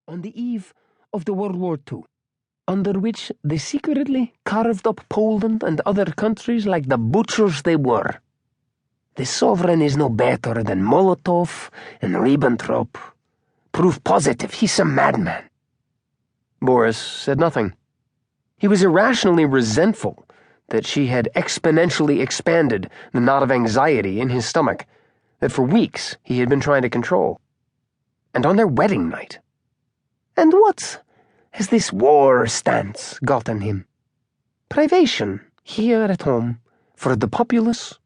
on the eve of the World War II, under which they secretly carved up Poland and other countries like the butchers they were. The sovereign is no better than Molotov and Ribbentrop. Proof positive he's a madman. Boris said nothing. He was irrationally resentful that she had exponentially expanded the knot of anxiety in his stomach that for weeks he had been trying to control. And on their wedding night. And what has this war stance gotten him? Privation here at home for the populace?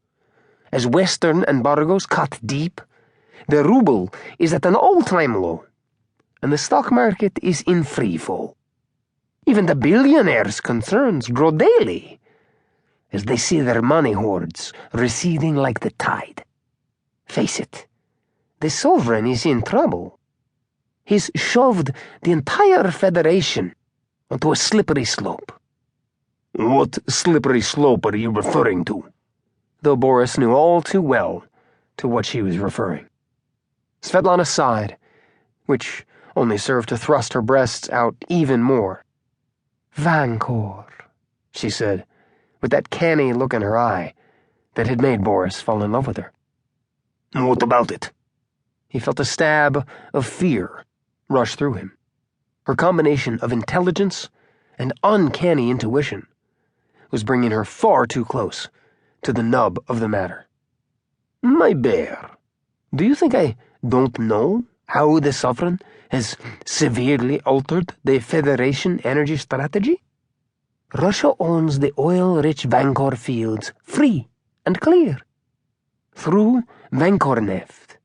As Western embargoes cut deep, the ruble is at an all-time low, and the stock market is in free fall. Even the billionaires' concerns grow daily as they see their money hoards receding like the tide. Face it, the sovereign is in trouble. He's shoved the entire Federation onto a slippery slope. What slippery slope are you referring to? Though Boris knew all too well to what she was referring. Svetlana sighed, which only served to thrust her breasts out even more. Vankor, she said, with that canny look in her eye that had made Boris fall in love with her. What about it? He felt a stab of fear rush through him. Her combination of intelligence and uncanny intuition was bringing her far too close to the nub of the matter. My bear, do you think I don't know how the sovereign has severely altered the Federation energy strategy? Russia owns the oil-rich Vankor fields free and clear. Through Vankorneft.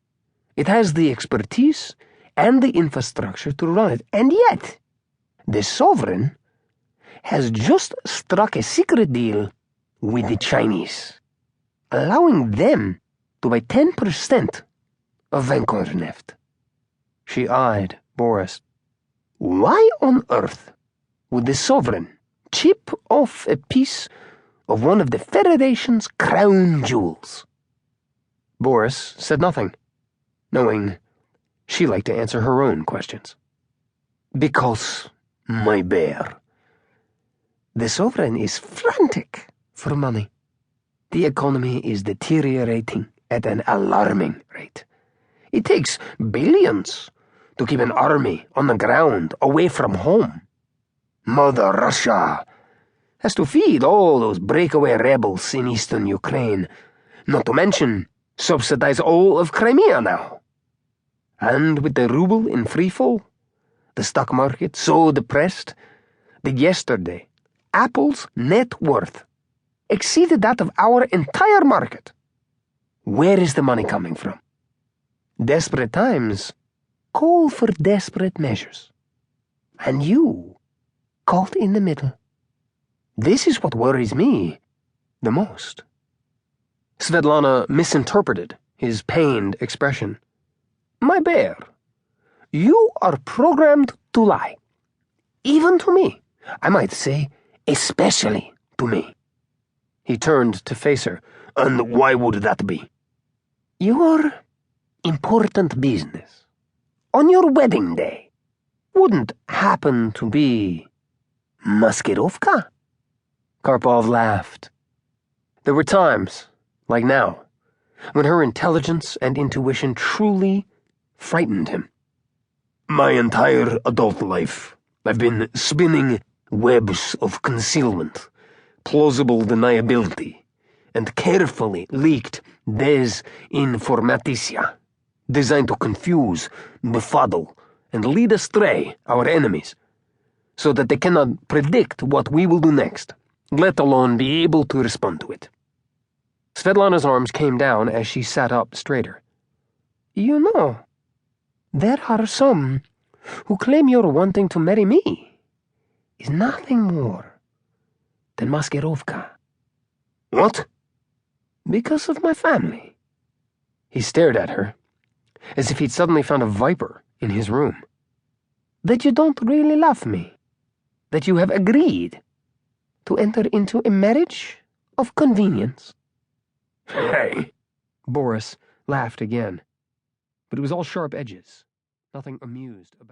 It has the expertise and the infrastructure to run it, and yet the sovereign has just struck a secret deal with the Chinese, allowing them to buy 10% of Vankorneft. She eyed Boris. Why on earth would the sovereign chip off a piece of one of the Federation's crown jewels? Boris said nothing, knowing she liked to answer her own questions. Because, my bear, the sovereign is frantic for money. The economy is deteriorating at an alarming rate. It takes billions to keep an army on the ground away from home. Mother Russia has to feed all those breakaway rebels in eastern Ukraine, not to mention subsidize all of Crimea now. And with the ruble in freefall, the stock market so depressed that yesterday Apple's net worth exceeded that of our entire market. Where is the money coming from? Desperate times call for desperate measures. And you, caught in the middle. This is what worries me the most. Svetlana misinterpreted his pained expression. My bear, you are programmed to lie. Even to me. I might say, especially to me. He turned to face her. And why would that be? Your important business on your wedding day wouldn't happen to be Maskirovka? Karpov laughed. There were times, like now, when her intelligence and intuition truly frightened him. My entire adult life, I've been spinning webs of concealment, plausible deniability, and carefully leaked desinformaticia, designed to confuse, befuddle, and lead astray our enemies, so that they cannot predict what we will do next, let alone be able to respond to it. Svetlana's arms came down as she sat up straighter. You know, there are some who claim your wanting to marry me is nothing more than Maskirovka. What? Because of my family. He stared at her, as if he'd suddenly found a viper in his room. That you don't really love me. That you have agreed to enter into a marriage of convenience. Hey! Boris laughed again, but it was all sharp edges, nothing amused about